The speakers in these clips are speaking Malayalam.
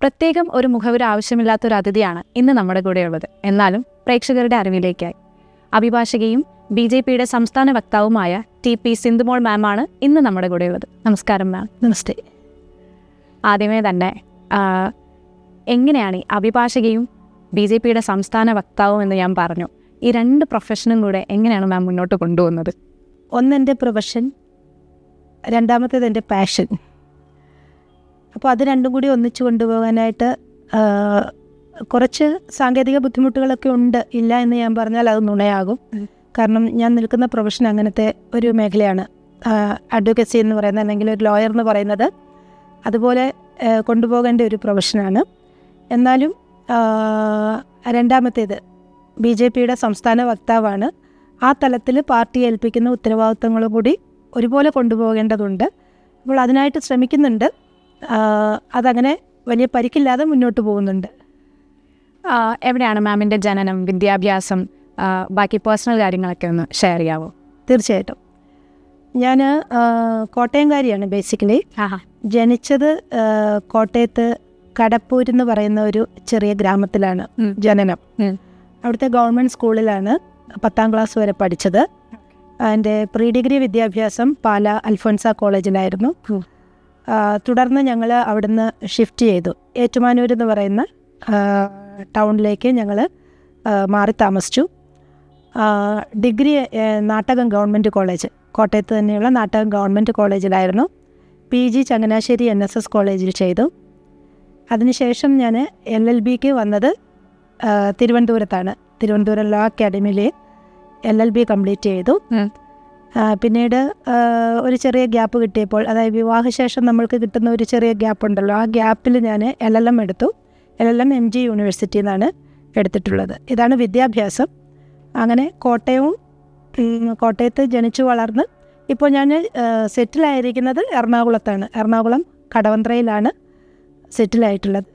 പ്രത്യേകം ഒരു മുഖവുര ആവശ്യമില്ലാത്തൊരു അതിഥിയാണ് ഇന്ന് നമ്മുടെ കൂടെയുള്ളത്. എന്നാലും പ്രേക്ഷകരുടെ അറിവിലേക്കായി അഭിഭാഷകയും BJPയുടെ സംസ്ഥാന വക്താവുമായ TP സിന്ധുമോൾ മാമാണ് ഇന്ന് നമ്മുടെ കൂടെയുള്ളത്. നമസ്കാരം മാം. നമസ്തേ. ആദ്യമേ തന്നെ എങ്ങനെയാണ് ഈ അഭിഭാഷകയും BJPയുടെ സംസ്ഥാന വക്താവും എന്ന് ഞാൻ പറഞ്ഞു, ഈ രണ്ട് പ്രൊഫഷനും കൂടെ എങ്ങനെയാണ് മാം മുന്നോട്ട് കൊണ്ടുപോകുന്നത്? ഒന്നെൻ്റെ പ്രൊഫഷൻ, രണ്ടാമത്തേത് എൻ്റെ പാഷൻ. അപ്പോൾ അത് രണ്ടും കൂടി ഒന്നിച്ചു കൊണ്ടുപോകാനായിട്ട് കുറച്ച് സാങ്കേതിക ബുദ്ധിമുട്ടുകളൊക്കെ ഉണ്ട്. ഇല്ല എന്ന് ഞാൻ പറഞ്ഞാൽ അത് നുണയാകും. കാരണം ഞാൻ നിൽക്കുന്ന പ്രൊഫഷൻ അങ്ങനത്തെ ഒരു മേഖലയാണ്. അഡ്വക്കസി എന്ന് പറയുന്നത്, അല്ലെങ്കിൽ ഒരു ലോയർ എന്ന് പറയുന്നത് അതുപോലെ കൊണ്ടുപോകേണ്ട ഒരു പ്രൊഫഷനാണ്. എന്നാലും രണ്ടാമത്തേത് BJPയുടെ സംസ്ഥാന വക്താവാണ്. ആ തലത്തിൽ പാർട്ടി ഏൽപ്പിക്കുന്ന ഉത്തരവാദിത്തങ്ങളും കൂടി ഒരുപോലെ കൊണ്ടുപോകേണ്ടതുണ്ട്. അപ്പോൾ അതിനായിട്ട് ശ്രമിക്കുന്നുണ്ട്. അതങ്ങനെ വലിയ പരിക്കില്ലാതെ മുന്നോട്ട് പോകുന്നുണ്ട്. എവിടെയാണ് മാമിൻ്റെ ജനനം, വിദ്യാഭ്യാസം, ബാക്കി പേഴ്സണൽ കാര്യങ്ങളൊക്കെ ഒന്ന് ഷെയർ ചെയ്യാമോ? തീർച്ചയായിട്ടും. ഞാൻ കോട്ടയംകാരിയാണ് ബേസിക്കലി. ജനിച്ചത് കോട്ടയത്ത് കടപ്പൂരെന്ന് പറയുന്ന ഒരു ചെറിയ ഗ്രാമത്തിലാണ് ജനനം. അവിടുത്തെ ഗവൺമെൻറ് സ്കൂളിലാണ് 10ാം ക്ലാസ് വരെ പഠിച്ചത്. എൻ്റെ പ്രീ ഡിഗ്രി വിദ്യാഭ്യാസം പാല അൽഫോൻസ കോളേജിലായിരുന്നു. തുടർന്ന് ഞങ്ങൾ അവിടുന്ന് ഷിഫ്റ്റ് ചെയ്തു. ഏറ്റുമാനൂർ എന്ന് പറയുന്ന ടൗണിലേക്ക് ഞങ്ങൾ മാറി താമസിച്ചു. ഡിഗ്രി നാട്ടകം ഗവൺമെൻറ് കോളേജ്, കോട്ടയത്ത് തന്നെയുള്ള നാട്ടകം ഗവൺമെൻറ് കോളേജിലായിരുന്നു. PG ചങ്ങനാശ്ശേരി NSS കോളേജിൽ ചെയ്തു. അതിനുശേഷം ഞാൻ LLBക്ക് വന്നത് തിരുവനന്തപുരത്താണ്. തിരുവനന്തപുരം ലോ അക്കാഡമിയിൽ LLB കംപ്ലീറ്റ് ചെയ്തു. പിന്നീട് ഒരു ചെറിയ ഗ്യാപ്പ് കിട്ടിയപ്പോൾ, അതായത് വിവാഹശേഷം നമ്മൾക്ക് കിട്ടുന്ന ഒരു ചെറിയ ഗ്യാപ്പ് ഉണ്ടല്ലോ, ആ ഗ്യാപ്പിൽ ഞാൻ LLM എടുത്തു. LLM MG യൂണിവേഴ്സിറ്റിയിൽ നിന്നാണ് എടുത്തിട്ടുള്ളത്. ഇതാണ് വിദ്യാഭ്യാസം. അങ്ങനെ കോട്ടയത്ത് ജനിച്ചു വളർന്ന് ഇപ്പോൾ ഞാൻ സെറ്റിലായിരിക്കുന്നത് എറണാകുളത്താണ്. എറണാകുളം കടവന്ത്രയിലാണ് സെറ്റിലായിട്ടുള്ളത്.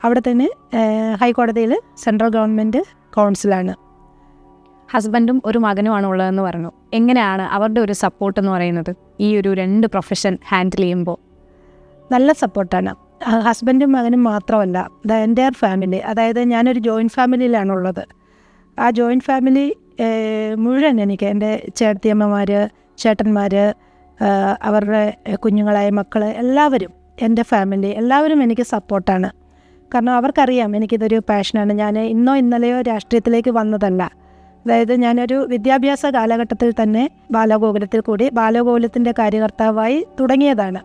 അവിടെ തന്നെ ഹൈക്കോടതിയിൽ സെൻട്രൽ ഗവൺമെൻറ് കൗൺസിലാണ്. ഹസ്ബൻഡും ഒരു മകനുമാണ് ഉള്ളതെന്ന് പറഞ്ഞു. എങ്ങനെയാണ് അവരുടെ ഒരു സപ്പോർട്ട് എന്ന് പറയുന്നത് ഈ ഒരു രണ്ട് പ്രൊഫഷൻ ഹാൻഡിൽ ചെയ്യുമ്പോൾ? നല്ല സപ്പോർട്ടാണ്. ഹസ്ബൻഡും മകനും മാത്രമല്ല, ദ എൻ്റയർ ഫാമിലി. അതായത് ഞാനൊരു ജോയിൻറ്റ് ഫാമിലിയിലാണുള്ളത്. ആ ജോയിൻറ്റ് ഫാമിലി മുഴുവൻ എനിക്ക്, എൻ്റെ ചേട്ടത്തിയമ്മമാർ, ചേട്ടന്മാർ, അവരുടെ കുഞ്ഞുങ്ങളായ മക്കൾ, എല്ലാവരും, എൻ്റെ ഫാമിലി എല്ലാവരും എനിക്ക് സപ്പോർട്ടാണ്. കാരണം അവർക്കറിയാം എനിക്കിതൊരു പാഷനാണ്. ഞാൻ ഇന്നോ ഇന്നലെയോ രാഷ്ട്രീയത്തിലേക്ക് വന്നതല്ല. അതായത് ഞാനൊരു വിദ്യാഭ്യാസ കാലഘട്ടത്തിൽ തന്നെ ബാലഗോകുലത്തിൽ കൂടി ബാലഗോകുലത്തിൻ്റെ കാര്യകർത്താവായി തുടങ്ങിയതാണ്.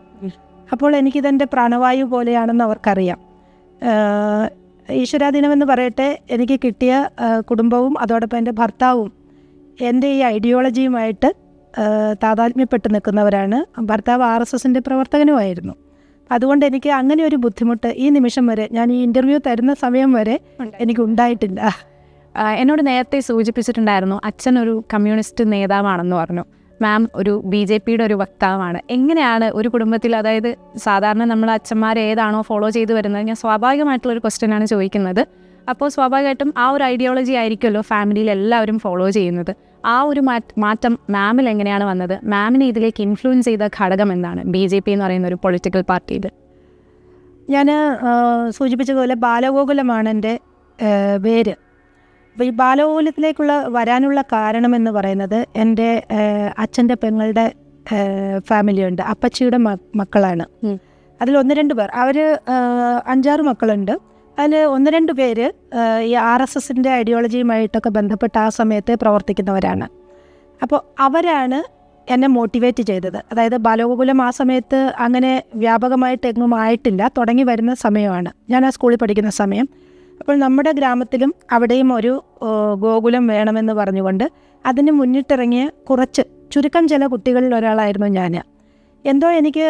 അപ്പോൾ എനിക്കിതെൻ്റെ പ്രാണവായു പോലെയാണെന്ന് അവർക്കറിയാം. ഈശ്വരാധീനമെന്ന് പറയട്ടെ, എനിക്ക് കിട്ടിയ കുടുംബവും അതോടൊപ്പം എൻ്റെ ഭർത്താവും എൻ്റെ ഈ ഐഡിയോളജിയുമായിട്ട് താതാത്മ്യപ്പെട്ട് നിൽക്കുന്നവരാണ്. ഭർത്താവ് RSSൻ്റെ പ്രവർത്തകനുമായിരുന്നു. അതുകൊണ്ട് എനിക്ക് അങ്ങനെ ഒരു ബുദ്ധിമുട്ട് ഈ നിമിഷം വരെ, ഞാൻ ഈ ഇൻ്റർവ്യൂ തരുന്ന സമയം വരെ എനിക്ക് ഉണ്ടായിട്ടില്ല. എന്നോട് നേരത്തെ സൂചിപ്പിച്ചിട്ടുണ്ടായിരുന്നു അച്ഛൻ ഒരു കമ്മ്യൂണിസ്റ്റ് നേതാവാണെന്ന് പറഞ്ഞു. മാം ഒരു BJPയുടെ ഒരു വക്താവാണ്. എങ്ങനെയാണ് ഒരു കുടുംബത്തിൽ, അതായത് സാധാരണ നമ്മൾ അച്ഛന്മാർ ഏതാണോ ഫോളോ ചെയ്ത് വരുന്നത്, ഞാൻ സ്വാഭാവികമായിട്ടുള്ളൊരു ക്വസ്റ്റ്യനാണ് ചോദിക്കുന്നത്. അപ്പോൾ സ്വാഭാവികമായിട്ടും ആ ഒരു ഐഡിയോളജി ആയിരിക്കുമല്ലോ ഫാമിലിയിൽ എല്ലാവരും ഫോളോ ചെയ്യുന്നത്. ആ ഒരു മാറ്റം മാമിൽ എങ്ങനെയാണ് വന്നത്? മാമിനെ ഇതിലേക്ക് ഇൻഫ്ലുവൻസ് ചെയ്ത ഘടകം എന്താണ് BJP എന്ന് പറയുന്ന ഒരു പൊളിറ്റിക്കൽ പാർട്ടിയിൽ? ഞാൻ സൂചിപ്പിച്ചതുപോലെ ബാലഗോകുലമാണ് എൻ്റെ പേര്. അപ്പോൾ ഈ ബാലഗോകുലത്തിലേക്കുള്ള വരാനുള്ള കാരണമെന്ന് പറയുന്നത്, എൻ്റെ അച്ഛൻ്റെ പെങ്ങളുടെ ഫാമിലിയുണ്ട്. അപ്പച്ചിയുടെ മക്കളാണ്. അതിൽ 1-2 പേർ, അവർ 5-6 മക്കളുണ്ട്. അതിൽ 1-2 പേര് ഈ RSSൻ്റെ ഐഡിയോളജിയുമായിട്ടൊക്കെ ബന്ധപ്പെട്ട് ആ സമയത്ത് പ്രവർത്തിക്കുന്നവരാണ്. അപ്പോൾ അവരാണ് എന്നെ മോട്ടിവേറ്റ് ചെയ്തത്. അതായത് ബാലഗോകുലം ആ സമയത്ത് അങ്ങനെ വ്യാപകമായിട്ട് എങ്ങും ആയിട്ടില്ല, തുടങ്ങി വരുന്ന സമയമാണ്. ഞാൻ ആ സ്കൂളിൽ പഠിക്കുന്ന സമയം. അപ്പോൾ നമ്മുടെ ഗ്രാമത്തിലും അവിടെയും ഒരു ഗോകുലം വേണമെന്ന് പറഞ്ഞുകൊണ്ട് അതിന് മുന്നിട്ടിറങ്ങിയ ചുരുക്കം ചില കുട്ടികളിൽ ഒരാളായിരുന്നു ഞാൻ. എന്തോ എനിക്ക്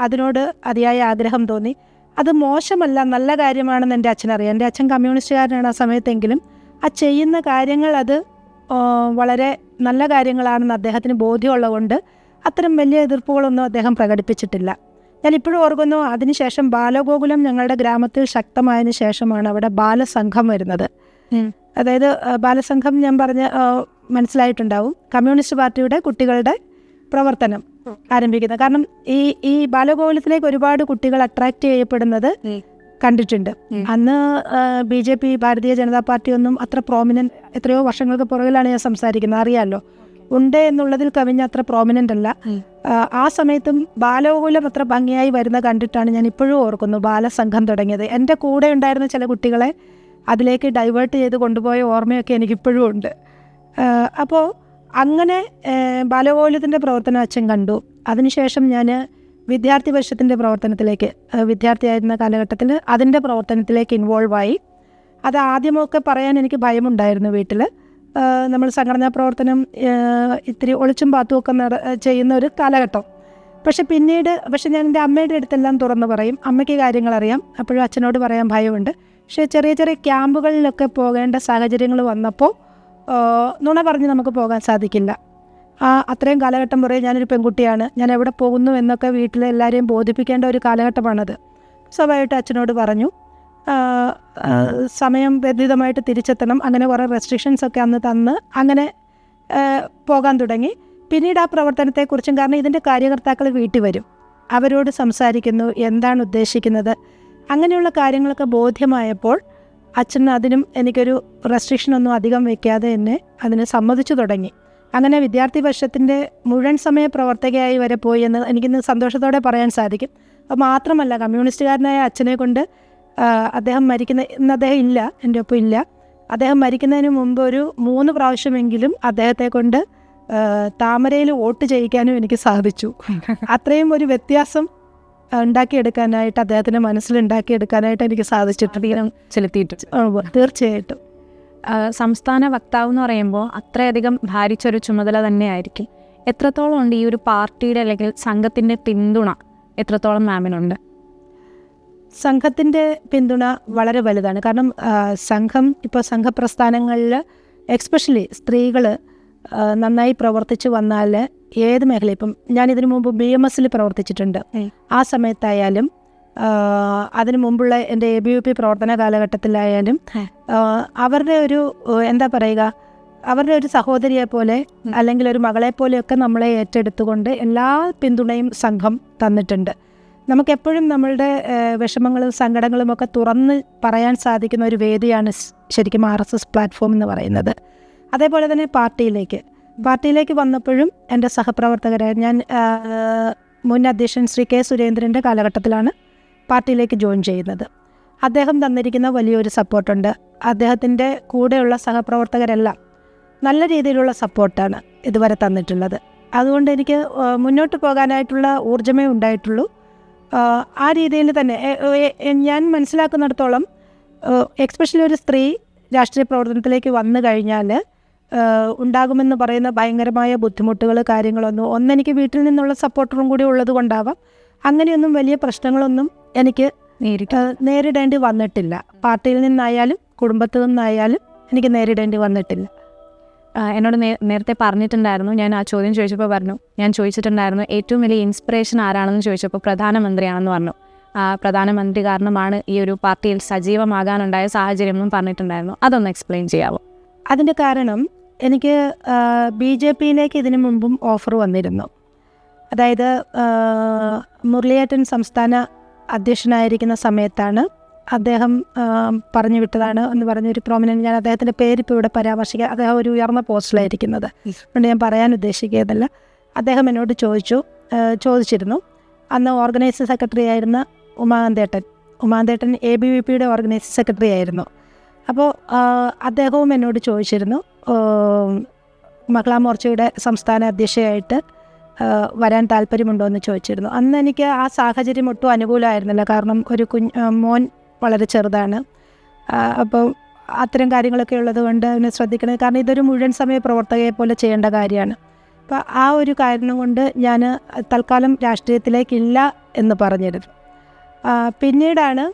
അതിനോട് അതിയായ ആഗ്രഹം തോന്നി. അത് മോശമല്ല, നല്ല കാര്യമാണെന്ന് എൻ്റെ അച്ഛനറിയാം. എൻ്റെ അച്ഛൻ കമ്മ്യൂണിസ്റ്റുകാരനാണ് ആ സമയത്തെങ്കിലും ആ ചെയ്യുന്ന കാര്യങ്ങൾ അത് വളരെ നല്ല കാര്യങ്ങളാണെന്ന് അദ്ദേഹത്തിന് ബോധ്യമുള്ളതുകൊണ്ട് അത്തരം വലിയ എതിർപ്പുകളൊന്നും അദ്ദേഹം പ്രകടിപ്പിച്ചിട്ടില്ല. ഞാനിപ്പോഴും ഓർക്കുന്നു, അതിനുശേഷം ബാലഗോകുലം ഞങ്ങളുടെ ഗ്രാമത്തിൽ ശക്തമായതിനു ശേഷമാണ് അവിടെ ബാലസംഘം വരുന്നത്. അതായത് ബാലസംഘം ഞാൻ മനസ്സിലായിട്ടുണ്ടാവും, കമ്മ്യൂണിസ്റ്റ് പാർട്ടിയുടെ കുട്ടികളുടെ പ്രവർത്തനം ആരംഭിക്കുന്നത്. കാരണം ഈ ബാലഗോകുലത്തിലേക്ക് ഒരുപാട് കുട്ടികൾ അട്രാക്റ്റ് ചെയ്യപ്പെടുന്നത് കണ്ടിട്ടുണ്ട്. അന്ന് BJP ഭാരതീയ ജനതാ പാർട്ടി ഒന്നും അത്ര പ്രോമിനൻ്റ്, എത്രയോ വർഷങ്ങൾക്ക് പുറകിലാണ് ഞാൻ സംസാരിക്കുന്നത്, അറിയാമല്ലോ. ഉണ്ട് എന്നുള്ളതിൽ കവിഞ്ഞ അത്ര പ്രോമിനൻ്റ് അല്ല. ആ സമയത്തും ബാലഗോകുലം അത്ര ഭംഗിയായി വരുന്ന കണ്ടിട്ടാണ് ഞാൻ ഇപ്പോഴും ഓർക്കുന്നു ബാലസംഘം തുടങ്ങിയത്. എൻ്റെ കൂടെ ഉണ്ടായിരുന്ന ചില കുട്ടികളെ അതിലേക്ക് ഡൈവേർട്ട് ചെയ്ത് കൊണ്ടുപോയ ഓർമ്മയൊക്കെ എനിക്കിപ്പോഴും ഉണ്ട്. അപ്പോൾ അങ്ങനെ ബാലഗോകുലത്തിൻ്റെ പ്രവർത്തനം അച്ഛൻ കണ്ടു. അതിനുശേഷം ഞാൻ വിദ്യാർത്ഥി പരിഷത്തിൻ്റെ പ്രവർത്തനത്തിലേക്ക്, വിദ്യാർത്ഥിയായിരുന്ന കാലഘട്ടത്തിൽ അതിൻ്റെ പ്രവർത്തനത്തിലേക്ക് ഇൻവോൾവായി. അത് ആദ്യമൊക്കെ പറയാൻ എനിക്ക് ഭയമുണ്ടായിരുന്നു വീട്ടിൽ. നമ്മൾ സംഘടനാ പ്രവർത്തനം ഇത്തിരി ഒളിച്ചും പാത്തും ഒക്കെ ചെയ്യുന്ന ഒരു കാലഘട്ടം. പിന്നീട് ഞാൻ എൻ്റെ അമ്മയുടെ അടുത്തെല്ലാം തുറന്നു പറയും. അമ്മയ്ക്ക് കാര്യങ്ങളറിയാം, അപ്പോഴും അച്ഛനോട് പറയാൻ ഭയമുണ്ട്. പക്ഷേ ചെറിയ ചെറിയ ക്യാമ്പുകളിലൊക്കെ പോകേണ്ട സാഹചര്യങ്ങൾ വന്നപ്പോൾ നുണ പറഞ്ഞ് നമുക്ക് പോകാൻ സാധിക്കില്ല. അത്രയും കാലഘട്ടം പറയും ഞാനൊരു പെൺകുട്ടിയാണ്, ഞാൻ എവിടെ പോകുന്നു എന്നൊക്കെ വീട്ടിലെ എല്ലാവരെയും ബോധിപ്പിക്കേണ്ട ഒരു കാലഘട്ടമാണത്. സ്വാഭാവികമായിട്ട് അച്ഛനോട് പറഞ്ഞു. സമയം വ്യതീതമായിട്ട് തിരിച്ചെത്തണം, അങ്ങനെ കുറേ റെസ്ട്രിക്ഷൻസ് ഒക്കെ അന്ന് തന്ന് അങ്ങനെ പോകാൻ തുടങ്ങി. പിന്നീട് ആ പ്രവർത്തനത്തെക്കുറിച്ചും, കാരണം ഇതിൻ്റെ കാര്യകർത്താക്കൾ വീട്ടിൽ വരും, അവരോട് സംസാരിക്കുന്നു, എന്താണ് ഉദ്ദേശിക്കുന്നത്, അങ്ങനെയുള്ള കാര്യങ്ങളൊക്കെ ബോധ്യമായപ്പോൾ അച്ഛൻ അതിനും എനിക്കൊരു റെസ്ട്രിക്ഷനൊന്നും അധികം വയ്ക്കാതെ എന്നെ അതിന് സമ്മതിച്ചു തുടങ്ങി. അങ്ങനെ വിദ്യാർത്ഥി പക്ഷത്തിൻ്റെ മുഴുവൻ സമയ പ്രവർത്തകയായി വരെ പോയി എന്ന് എനിക്കിന്ന് സന്തോഷത്തോടെ പറയാൻ സാധിക്കും. അപ്പോൾ മാത്രമല്ല, കമ്മ്യൂണിസ്റ്റുകാരനായ അച്ഛനെ കൊണ്ട് അദ്ദേഹം ഇന്ന് അദ്ദേഹം ഇല്ല, എൻ്റെ ഒപ്പം ഇല്ല. അദ്ദേഹം മരിക്കുന്നതിന് മുമ്പ് ഒരു 3 പ്രാവശ്യമെങ്കിലും അദ്ദേഹത്തെ കൊണ്ട് താമരയിൽ വോട്ട് ചെയ്യിക്കാനും എനിക്ക് സാധിച്ചു. അത്രയും ഒരു വ്യത്യാസം ഉണ്ടാക്കിയെടുക്കാനായിട്ട്, അദ്ദേഹത്തിൻ്റെ മനസ്സിലുണ്ടാക്കിയെടുക്കാനായിട്ട് എനിക്ക് സാധിച്ചിട്ടുണ്ട്, ചെലുത്തിയിട്ടുണ്ട്. തീർച്ചയായിട്ടും സംസ്ഥാന വക്താവ് എന്ന് പറയുമ്പോൾ അത്രയധികം ഭാരിച്ചൊരു ചുമതല തന്നെയായിരിക്കും. എത്രത്തോളം ഉണ്ട് ഈ ഒരു പാർട്ടിയുടെ അല്ലെങ്കിൽ സംഘത്തിൻ്റെ പിന്തുണ എത്രത്തോളം മാമിനുണ്ട്? സംഘത്തിൻ്റെ പിന്തുണ വളരെ വലുതാണ്. കാരണം ഇപ്പോൾ സംഘപ്രസ്ഥാനങ്ങളിൽ എക്സ്പെഷ്യലി സ്ത്രീകൾ നന്നായി പ്രവർത്തിച്ചു വന്നാൽ ഏത് മേഖല, ഇപ്പം ഞാനിതിനു മുമ്പ് BMSൽ പ്രവർത്തിച്ചിട്ടുണ്ട്. ആ സമയത്തായാലും അതിനു മുമ്പുള്ള എൻ്റെ ABVP പ്രവർത്തന കാലഘട്ടത്തിലായാലും അവരുടെ ഒരു എന്താ പറയുക, അവരുടെ ഒരു സഹോദരിയെ പോലെ അല്ലെങ്കിൽ ഒരു മകളെ പോലെയൊക്കെ നമ്മളെ ഏറ്റെടുത്തുകൊണ്ട് എല്ലാ പിന്തുണയും സംഘം തന്നിട്ടുണ്ട്. നമുക്കെപ്പോഴും നമ്മളുടെ വിഷമങ്ങളും സങ്കടങ്ങളും ഒക്കെ തുറന്ന് പറയാൻ സാധിക്കുന്ന ഒരു വേദിയാണ് ശരിക്കും RSS പ്ലാറ്റ്ഫോം എന്ന് പറയുന്നത്. അതേപോലെ തന്നെ പാർട്ടിയിലേക്ക് വന്നപ്പോഴും എൻ്റെ സഹപ്രവർത്തകരായ ഞാൻ മുൻ അധ്യക്ഷൻ ശ്രീ K. സുരേന്ദ്രൻ്റെ കാലഘട്ടത്തിലാണ് പാർട്ടിയിലേക്ക് ജോയിൻ ചെയ്യുന്നത്. അദ്ദേഹം തന്നിരിക്കുന്ന വലിയൊരു സപ്പോർട്ടുണ്ട്. അദ്ദേഹത്തിൻ്റെ കൂടെയുള്ള സഹപ്രവർത്തകരെല്ലാം നല്ല രീതിയിലുള്ള സപ്പോർട്ടാണ് ഇതുവരെ തന്നിട്ടുള്ളത്. അതുകൊണ്ട് എനിക്ക് മുന്നോട്ട് പോകാനായിട്ടുള്ള ഊർജ്ജമേ ഉണ്ടായിട്ടുള്ളൂ. ആ രീതിയിൽ തന്നെ ഞാൻ മനസ്സിലാക്കുന്നിടത്തോളം എക്സ്പെഷ്യലി ഒരു സ്ത്രീ രാഷ്ട്രീയ പ്രവർത്തനത്തിലേക്ക് വന്നു കഴിഞ്ഞാൽ ഉണ്ടാകുമെന്ന് പറയുന്ന ഭയങ്കരമായ ബുദ്ധിമുട്ടുകൾ, കാര്യങ്ങളൊന്നും ഒന്നെനിക്ക് വീട്ടിൽ നിന്നുള്ള സപ്പോർട്ടറും കൂടി ഉള്ളത് കൊണ്ടാവാം, അങ്ങനെയൊന്നും വലിയ പ്രശ്നങ്ങളൊന്നും എനിക്ക് നേരിടേണ്ടി വന്നിട്ടില്ല. പാർട്ടിയിൽ നിന്നായാലും കുടുംബത്തിൽ നിന്നായാലും എനിക്ക് നേരിടേണ്ടി വന്നിട്ടില്ല. എന്നോട് നേരത്തെ പറഞ്ഞിട്ടുണ്ടായിരുന്നു, ഞാൻ ആ ചോദ്യം ചോദിച്ചപ്പോൾ ഞാൻ ചോദിച്ചിട്ടുണ്ടായിരുന്നു ഏറ്റവും വലിയ ഇൻസ്പിറേഷൻ ആരാണെന്ന് ചോദിച്ചപ്പോൾ പ്രധാനമന്ത്രിയാണെന്ന് പറഞ്ഞു. പ്രധാനമന്ത്രി കാരണമാണ് ഈ ഒരു പാർട്ടിയിൽ സജീവമാകാനുണ്ടായ സാഹചര്യം എന്നും പറഞ്ഞിട്ടുണ്ടായിരുന്നു. അതൊന്ന് എക്സ്പ്ലെയിൻ ചെയ്യാമോ? അതിൻ്റെ കാരണം, എനിക്ക് BJPയിലേക്ക് ഇതിനു മുമ്പും ഓഫർ വന്നിരുന്നു. അതായത് മുരളിയേട്ടൻ സംസ്ഥാന അധ്യക്ഷനായിരിക്കുന്ന സമയത്താണ് അദ്ദേഹം പറഞ്ഞു വിട്ടതാണ് എന്ന് പറഞ്ഞൊരു പ്രോമിനൻ്റ്, ഞാൻ അദ്ദേഹത്തിൻ്റെ പേരിപ്പോൾ ഇവിടെ പരാമർശിക്കുക, അദ്ദേഹം ഒരു ഉയർന്ന പോസ്റ്റിലായിരിക്കുന്നത്, അതുകൊണ്ട് ഞാൻ പറയാൻ ഉദ്ദേശിക്കുകയതല്ല. അദ്ദേഹം എന്നോട് ചോദിച്ചിരുന്നു. അന്ന് ഓർഗനൈസിംഗ് സെക്രട്ടറി ആയിരുന്ന ഉമാന്തേട്ടൻ ABVPയുടെ ഓർഗനൈസിംഗ് സെക്രട്ടറി ആയിരുന്നു. അപ്പോൾ അദ്ദേഹവും എന്നോട് ചോദിച്ചിരുന്നു മഹിളാ മോർച്ചയുടെ സംസ്ഥാന അധ്യക്ഷയായിട്ട് വരാൻ താല്പര്യമുണ്ടോ എന്ന് ചോദിച്ചിരുന്നു. അന്ന് എനിക്ക് ആ സാഹചര്യം ഒട്ടും അനുകൂലമായിരുന്നില്ല. കാരണം ഒരു മോൻ വളരെ ചെറുതാണ്. അപ്പോൾ അത്തരം കാര്യങ്ങളൊക്കെ ഉള്ളത് കൊണ്ട് അതിനെ ശ്രദ്ധിക്കണം. കാരണം ഇതൊരു മുഴുവൻ സമയ പ്രവർത്തകയെ പോലെ ചെയ്യേണ്ട കാര്യമാണ്. അപ്പോൾ ആ ഒരു കാരണം കൊണ്ട് ഞാൻ തൽക്കാലം രാഷ്ട്രീയത്തിലേക്കില്ല എന്ന് പറഞ്ഞിരുന്നു. പിന്നീടാണ്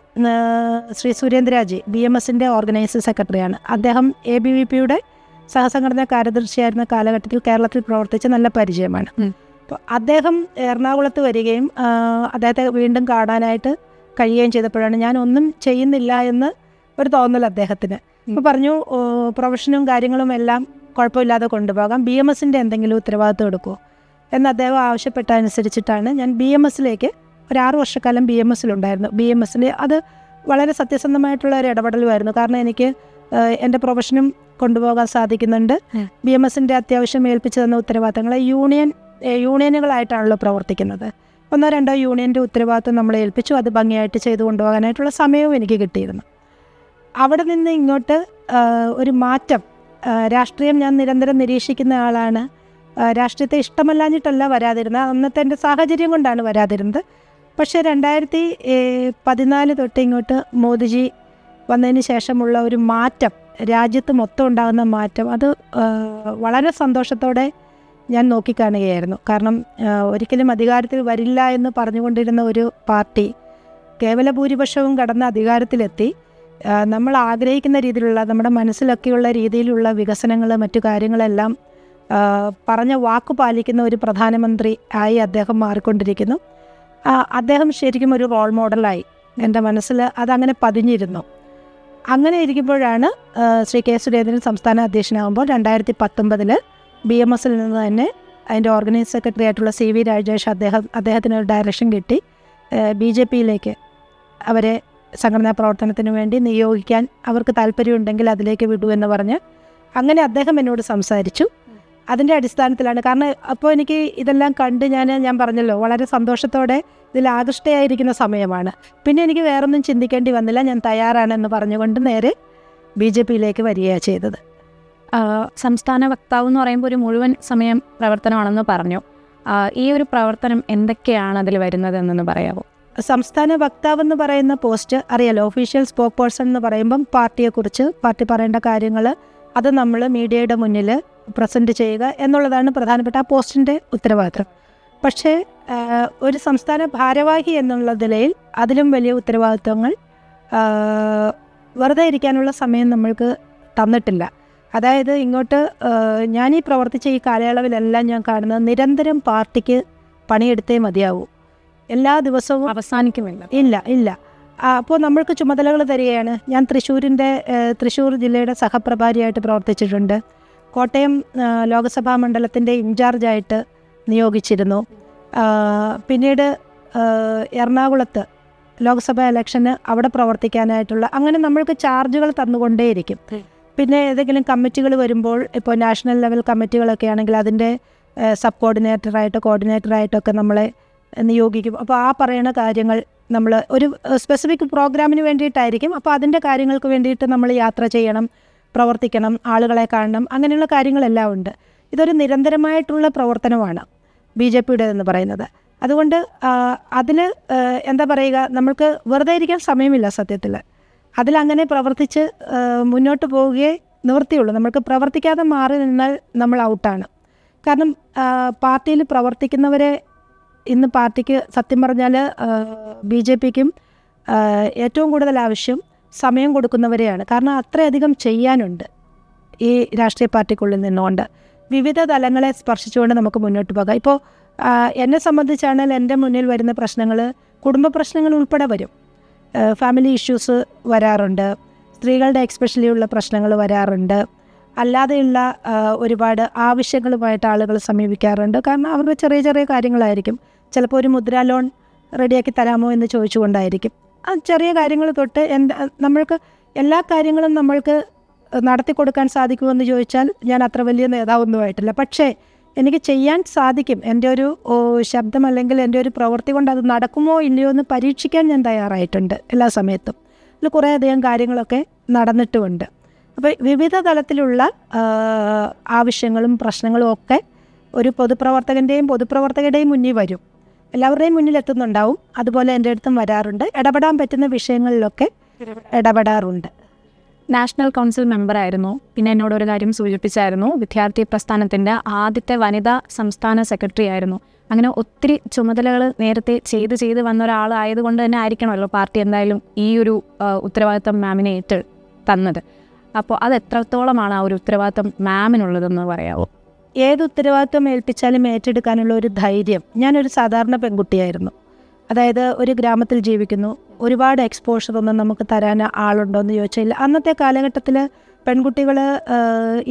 ശ്രീ സുരേന്ദ്രജി BMSൻ്റെ ഓർഗനൈസിംഗ് സെക്രട്ടറിയാണ്. അദ്ദേഹം ABVPയുടെ സഹസംഘടനാ കാര്യദർശിയായിരുന്ന കാലഘട്ടത്തിൽ കേരളത്തിൽ പ്രവർത്തിച്ച നല്ല പരിചയമാണ്. അപ്പോൾ അദ്ദേഹം എറണാകുളത്ത് വരികയും അദ്ദേഹത്തെ വീണ്ടും കാണാനായിട്ട് കഴിയുകയും ചെയ്തപ്പോഴാണ് ഞാൻ ഒന്നും ചെയ്യുന്നില്ല എന്ന് ഒരു തോന്നൽ അദ്ദേഹത്തിന്. അപ്പോൾ പറഞ്ഞു പ്രൊഫഷനും കാര്യങ്ങളും എല്ലാം കുഴപ്പമില്ലാതെ കൊണ്ടുപോകാം, BMSൻ്റെ എന്തെങ്കിലും ഉത്തരവാദിത്വം എടുക്കുമോ എന്ന് അദ്ദേഹം ആവശ്യപ്പെട്ട അനുസരിച്ചിട്ടാണ് ഞാൻ BMSലേക്ക് ഒരു 6 വർഷക്കാലം BMSലുണ്ടായിരുന്നു. BMSൽ അത് വളരെ സത്യസന്ധമായിട്ടുള്ള ഒരു ഇടപെടലുമായിരുന്നു. കാരണം എനിക്ക് എൻ്റെ പ്രൊഫഷനും കൊണ്ടുപോകാൻ സാധിക്കുന്നുണ്ട്. BMSൻ്റെ അത്യാവശ്യം ഏൽപ്പിച്ചു തന്ന ഉത്തരവാദിത്തങ്ങൾ യൂണിയനുകളായിട്ടാണല്ലോ പ്രവർത്തിക്കുന്നത്. 1-2 യൂണിയൻ്റെ ഉത്തരവാദിത്തം നമ്മളെ ഏൽപ്പിച്ചു. അത് ഭംഗിയായിട്ട് ചെയ്തു കൊണ്ടുപോകാനായിട്ടുള്ള സമയവും എനിക്ക് കിട്ടിയിരുന്നു. അവിടെ നിന്ന് ഇങ്ങോട്ട് ഒരു മാറ്റം, രാഷ്ട്രീയം ഞാൻ നിരന്തരം നിരീക്ഷിക്കുന്ന ആളാണ്. രാഷ്ട്രീയത്തെ ഇഷ്ടമല്ലാഞ്ഞിട്ടല്ല വരാതിരുന്നത്, അന്നത്തെ എൻ്റെ സാഹചര്യം കൊണ്ടാണ് വരാതിരുന്നത്. പക്ഷേ 2014 തൊട്ട് ഇങ്ങോട്ട് മോദിജി വന്നതിന് ശേഷമുള്ള ഒരു മാറ്റം, രാജ്യത്ത് മൊത്തം ഉണ്ടാകുന്ന മാറ്റം, അത് വളരെ സന്തോഷത്തോടെ ഞാൻ നോക്കിക്കാണുകയായിരുന്നു. കാരണം ഒരിക്കലും അധികാരത്തിൽ വരില്ല എന്ന് പറഞ്ഞുകൊണ്ടിരുന്ന ഒരു പാർട്ടി കേവല ഭൂരിപക്ഷവും കടന്ന് അധികാരത്തിലെത്തി. നമ്മൾ ആഗ്രഹിക്കുന്ന രീതിയിലുള്ള, നമ്മുടെ മനസ്സിലൊക്കെയുള്ള രീതിയിലുള്ള വികസനങ്ങൾ, മറ്റു കാര്യങ്ങളെല്ലാം പറഞ്ഞ വാക്ക് പാലിക്കുന്ന ഒരു പ്രധാനമന്ത്രി ആയി അദ്ദേഹം മാറിക്കൊണ്ടിരിക്കുന്നു. അദ്ദേഹം ശരിക്കും ഒരു റോൾ മോഡലായി എൻ്റെ മനസ്സിൽ അതങ്ങനെ പതിഞ്ഞിരുന്നു. അങ്ങനെ ഇരിക്കുമ്പോഴാണ് ശ്രീ കെ സുരേന്ദ്രൻ സംസ്ഥാന അധ്യക്ഷനാകുമ്പോൾ 2019 BMSൽ നിന്ന് തന്നെ അതിൻ്റെ ഓർഗനൈസ് സെക്രട്ടറി ആയിട്ടുള്ള CV രാജേഷ് അദ്ദേഹത്തിന് ഒരു ഡയറക്ഷൻ കിട്ടി. BJPയിലേക്ക് അവരെ സംഘടനാ പ്രവർത്തനത്തിന് വേണ്ടി നിയോഗിക്കാൻ അവർക്ക് താല്പര്യമുണ്ടെങ്കിൽ അതിലേക്ക് വിടൂ എന്ന് പറഞ്ഞ് അങ്ങനെ അദ്ദേഹം എന്നോട് സംസാരിച്ചു. അതിൻ്റെ അടിസ്ഥാനത്തിലാണ്. കാരണം അപ്പോൾ എനിക്ക് ഇതെല്ലാം കണ്ട് ഞാൻ പറഞ്ഞല്ലോ, വളരെ സന്തോഷത്തോടെ ഇതിൽ ആകൃഷ്ടയായിരിക്കുന്ന സമയമാണ്. പിന്നെ എനിക്ക് വേറൊന്നും ചിന്തിക്കേണ്ടി വന്നില്ല, ഞാൻ തയ്യാറാണെന്ന് പറഞ്ഞുകൊണ്ട് നേരെ BJPയിലേക്ക് വരികയാണ് ചെയ്തത്. സംസ്ഥാന വക്താവ് എന്ന് പറയുമ്പോൾ ഒരു മുഴുവൻ സമയം പ്രവർത്തനമാണെന്ന് പറഞ്ഞു. ഈ ഒരു പ്രവർത്തനം എന്തൊക്കെയാണ് അതിൽ വരുന്നത് എന്നൊന്ന് പറയാമോ? സംസ്ഥാന വക്താവ് എന്ന് പറയുന്ന പോസ്റ്റ് അറിയാലോ, ഒഫീഷ്യൽ സ്പോക്ക് പേഴ്സൺ എന്ന് പറയുമ്പം പാർട്ടിയെക്കുറിച്ച്, പാർട്ടി പറയേണ്ട കാര്യങ്ങൾ അത് നമ്മൾ മീഡിയയുടെ മുന്നിൽ പ്രസൻറ്റ് ചെയ്യുക എന്നുള്ളതാണ് പ്രധാനപ്പെട്ട ആ പോസ്റ്റിൻ്റെ ഉത്തരവാദിത്വം. പക്ഷേ ഒരു സംസ്ഥാന ഭാരവാഹി എന്നുള്ള നിലയിൽ അതിലും വലിയ ഉത്തരവാദിത്വങ്ങൾ വെറുതെ ഇരിക്കാനുള്ള സമയം നമ്മൾക്ക് തന്നിട്ടില്ല. അതായത് ഇങ്ങോട്ട് ഞാനീ പ്രവർത്തിച്ച ഈ കാലയളവിലെല്ലാം ഞാൻ കാണുന്നത് നിരന്തരം പാർട്ടിക്ക് പണിയെടുത്തേ മതിയാവൂ. എല്ലാ ദിവസവും അവസാനിക്കുമില്ല. ഇല്ല. അപ്പോൾ നമ്മൾക്ക് ചുമതലകൾ തരികയാണ്. ഞാൻ തൃശ്ശൂർ ജില്ലയുടെ സഹപ്രഭാരിയായിട്ട് പ്രവർത്തിച്ചിട്ടുണ്ട്. കോട്ടയം ലോകസഭാ മണ്ഡലത്തിൻ്റെ ഇൻചാർജായിട്ട് നിയോഗിച്ചിരുന്നു. പിന്നീട് എറണാകുളത്ത് ലോക്സഭാ ഇലക്ഷന് അവിടെ പ്രവർത്തിക്കാനായിട്ടുള്ള, അങ്ങനെ നമ്മൾക്ക് ചാർജുകൾ തന്നുകൊണ്ടേയിരിക്കും. പിന്നെ ഏതെങ്കിലും കമ്മിറ്റികൾ വരുമ്പോൾ, ഇപ്പോൾ നാഷണൽ ലെവൽ കമ്മിറ്റികളൊക്കെ ആണെങ്കിൽ അതിൻ്റെ സബ് കോർഡിനേറ്ററായിട്ടൊക്കെ നമ്മളെ നിയോഗിക്കും. അപ്പോൾ ആ പറയുന്ന കാര്യങ്ങൾ നമ്മൾ ഒരു സ്പെസിഫിക് പ്രോഗ്രാമിന് വേണ്ടിയിട്ടായിരിക്കും. അപ്പോൾ അതിൻ്റെ കാര്യങ്ങൾക്ക് വേണ്ടിയിട്ട് നമ്മൾ യാത്ര ചെയ്യണം, പ്രവർത്തിക്കണം, ആളുകളെ കാണണം, അങ്ങനെയുള്ള കാര്യങ്ങളെല്ലാം ഉണ്ട്. ഇതൊരു നിരന്തരമായിട്ടുള്ള പ്രവർത്തനമാണ് BJPയുടെ എന്ന് പറയുന്നത്. അതുകൊണ്ട് അതിൽ എന്താ പറയുക, നമ്മൾക്ക് വെറുതെ ഇരിക്കാൻ സമയമില്ല സത്യത്തിൽ. അതിലങ്ങനെ പ്രവർത്തിച്ച് മുന്നോട്ട് പോവുകയേ നിവൃത്തിയുള്ളൂ. നമ്മൾക്ക് പ്രവർത്തിക്കാതെ മാറി നിന്നാൽ നമ്മൾ ഔട്ടാണ്. കാരണം പാർട്ടിയിൽ പ്രവർത്തിക്കുന്നവരെ ഇന്ന് പാർട്ടിക്ക് സത്യം പറഞ്ഞാൽ BJPക്കും ഏറ്റവും കൂടുതൽ ആവശ്യം സമയം കൊടുക്കുന്നവരെയാണ്. കാരണം അത്രയധികം ചെയ്യാനുണ്ട് ഈ രാഷ്ട്രീയ പാർട്ടിക്കുള്ളിൽ നിന്നുകൊണ്ട്. വിവിധ തലങ്ങളെ സ്പർശിച്ചുകൊണ്ട് നമുക്ക് മുന്നോട്ട് പോകാം. ഇപ്പോൾ എന്നെ സംബന്ധിച്ചാണെങ്കിൽ എൻ്റെ മുന്നിൽ വരുന്ന പ്രശ്നങ്ങൾ കുടുംബ പ്രശ്നങ്ങൾ ഉൾപ്പെടെ വരും. ഫാമിലി ഇഷ്യൂസ് വരാറുണ്ട്, സ്ത്രീകളുടെ എക്സ്പെഷ്യലി ഉള്ള പ്രശ്നങ്ങൾ വരാറുണ്ട്, അല്ലാതെയുള്ള ഒരുപാട് ആവശ്യങ്ങളുമായിട്ട് ആളുകൾ സമീപിക്കാറുണ്ട്. കാരണം അവരുടെ ചെറിയ ചെറിയ കാര്യങ്ങളായിരിക്കും. ചിലപ്പോൾ ഒരു മുദ്രാ ലോൺ റെഡിയാക്കി തരാമോ എന്ന് ചോദിച്ചുകൊണ്ടായിരിക്കും. ആ ചെറിയ കാര്യങ്ങൾ തൊട്ട് നമ്മൾക്ക് എല്ലാ കാര്യങ്ങളും നമ്മൾക്ക് നടത്തി കൊടുക്കാൻ സാധിക്കുമെന്ന് ചോദിച്ചാൽ ഞാൻ അത്ര വലിയ നേതാവൊന്നുമായിട്ടില്ല. പക്ഷേ എനിക്ക് ചെയ്യാൻ സാധിക്കും. എൻ്റെ ഒരു ശബ്ദം അല്ലെങ്കിൽ എൻ്റെ ഒരു പ്രവൃത്തി കൊണ്ട് അത് നടക്കുമോ ഇല്ലയോ എന്ന് പരീക്ഷിക്കാൻ ഞാൻ തയ്യാറായിട്ടുണ്ട് എല്ലാ സമയത്തും. അതിൽ കുറേയധികം കാര്യങ്ങളൊക്കെ നടന്നിട്ടുമുണ്ട്. അപ്പോൾ വിവിധ തലത്തിലുള്ള ആവശ്യങ്ങളും പ്രശ്നങ്ങളും ഒക്കെ ഒരു പൊതുപ്രവർത്തകരുടെയും മുന്നിൽ വരും. എല്ലാവരുടെയും മുന്നിൽ എത്തുന്നുണ്ടാവും. അതുപോലെ എൻ്റെ അടുത്തും വരാറുണ്ട്. ഇടപെടാൻ പറ്റുന്ന വിഷയങ്ങളിലൊക്കെ ഇടപെടാറുണ്ട്. National council മെമ്പറായിരുന്നു. പിന്നെ എന്നോട് ഒരു കാര്യം സൂചിപ്പിച്ചായിരുന്നു, വിദ്യാർത്ഥി പ്രസ്ഥാനത്തിൻ്റെ ആദ്യത്തെ വനിതാ സംസ്ഥാന സെക്രട്ടറി ആയിരുന്നു. അങ്ങനെ ഒത്തിരി ചുമതലകൾ നേരത്തെ ചെയ്ത് വന്ന ഒരാളായതുകൊണ്ട് തന്നെ ആയിരിക്കണമല്ലോ പാർട്ടി എന്തായാലും ഈ ഒരു ഉത്തരവാദിത്തം മാമിനെ തന്നത്. അപ്പോൾ അത് എത്രത്തോളമാണ് ആ ഒരു ഉത്തരവാദിത്തം മാമിനുള്ളതെന്ന് പറയാമോ? ഏത് ഉത്തരവാദിത്വം ഏൽപ്പിച്ചാലും ഏറ്റെടുക്കാനുള്ള ഒരു ധൈര്യം. ഞാനൊരു സാധാരണ പെൺകുട്ടിയായിരുന്നു. അതായത് ഒരു ഗ്രാമത്തിൽ ജീവിക്കുന്നു. ഒരുപാട് എക്സ്പോഷറൊന്നും നമുക്ക് തരാൻ ആളുണ്ടോ എന്ന് ചോദിച്ചാൽ അന്നത്തെ കാലഘട്ടത്തിൽ പെൺകുട്ടികൾ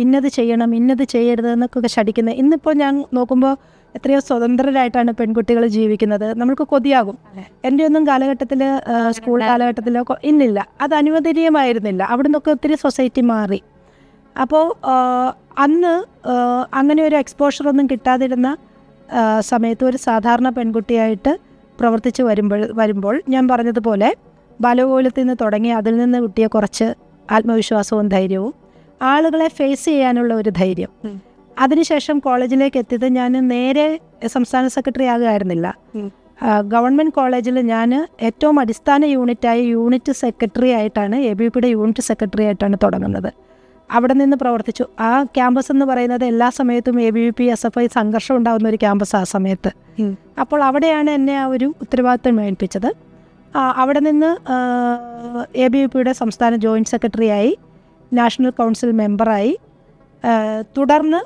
ഇന്നത് ചെയ്യണം ഇന്നത് ചെയ്യരുത് എന്നൊക്കെ ശഠിക്കുന്നത്. ഇന്നിപ്പോൾ ഞാൻ നോക്കുമ്പോൾ എത്രയോ സ്വതന്ത്രരായിട്ടാണ് പെൺകുട്ടികൾ ജീവിക്കുന്നത്. നമുക്ക് കൊതിയാകും. എൻ്റെ ഒന്നും കാലഘട്ടത്തിൽ സ്കൂൾ കാലഘട്ടത്തിലോ ഇന്നില്ല, അത് അനുവദനീയമായിരുന്നില്ല. അവിടെ നിന്നൊക്കെ ഒത്തിരി സൊസൈറ്റി മാറി. അപ്പോൾ അന്ന് അങ്ങനെ ഒരു എക്സ്പോഷറൊന്നും കിട്ടാതിരുന്ന സമയത്ത് ഒരു സാധാരണ പെൺകുട്ടിയായിട്ട് പ്രവർത്തിച്ച് വരുമ്പോൾ ഞാൻ പറഞ്ഞതുപോലെ ബാലഗോകുലത്തിൽ നിന്ന് തുടങ്ങി അതിൽ നിന്ന് കിട്ടിയ കുറച്ച് ആത്മവിശ്വാസവും ധൈര്യവും, ആളുകളെ ഫേസ് ചെയ്യാനുള്ള ഒരു ധൈര്യം. അതിനുശേഷം കോളേജിലേക്ക് എത്തിയത് ഞാൻ നേരെ സംസ്ഥാന സെക്രട്ടറി ആകുകയായിരുന്നില്ല. ഗവൺമെൻറ് കോളേജിൽ ഞാൻ ഏറ്റവും അടിസ്ഥാന യൂണിറ്റായ യൂണിറ്റ് സെക്രട്ടറി ആയിട്ടാണ്, ABVPയുടെ യൂണിറ്റ് സെക്രട്ടറി ആയിട്ടാണ് തുടങ്ങുന്നത്. അവിടെ നിന്ന് പ്രവർത്തിച്ചു. ആ ക്യാമ്പസ് എന്ന് പറയുന്നത് എല്ലാ സമയത്തും ABVP SFI സംഘർഷം ഉണ്ടാകുന്ന ഒരു ക്യാമ്പസ് ആ സമയത്ത്. അപ്പോൾ അവിടെയാണ് എന്നെ ആ ഒരു ഉത്തരവാദിത്തം ഏൽപ്പിച്ചത്. അവിടെ നിന്ന് ABVPയുടെ സംസ്ഥാന ജോയിൻറ്റ് സെക്രട്ടറിയായി, നാഷണൽ കൗൺസിൽ മെമ്പറായി. തുടർന്ന്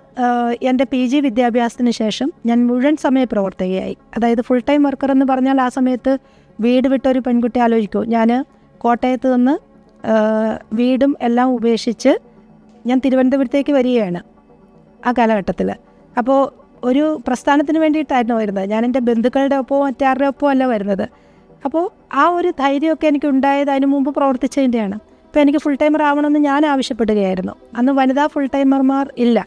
എൻ്റെ PG വിദ്യാഭ്യാസത്തിന് ശേഷം ഞാൻ മുഴുവൻ സമയ പ്രവർത്തകയായി. അതായത് ഫുൾ ടൈം വർക്കർ എന്ന് പറഞ്ഞാൽ ആ സമയത്ത് വീട് വിട്ടൊരു പെൺകുട്ടി ആലോചിക്കൂ. ഞാൻ കോട്ടയത്ത് നിന്ന് വീടും എല്ലാം ഉപേക്ഷിച്ച് ഞാൻ തിരുവനന്തപുരത്തേക്ക് വരികയാണ് ആ കാലഘട്ടത്തിൽ. അപ്പോൾ ഒരു പ്രസ്ഥാനത്തിന് വേണ്ടിയിട്ടായിരുന്നു വരുന്നത്. ഞാൻ എൻ്റെ ബന്ധുക്കളുടെ ഒപ്പമോ മറ്റാരുടെ ഒപ്പമോ അല്ല വരുന്നത്. അപ്പോൾ ആ ഒരു ധൈര്യമൊക്കെ എനിക്ക് ഉണ്ടായത് അതിന് മുമ്പ് പ്രവർത്തിച്ചതിൻ്റെയാണ്. ഇപ്പോൾ എനിക്ക് ഫുൾ ടൈമർ ആവണമെന്ന് ഞാൻ ആവശ്യപ്പെടുകയായിരുന്നു. അന്ന് വനിതാ ഫുൾ ടൈമർമാർ ഇല്ല.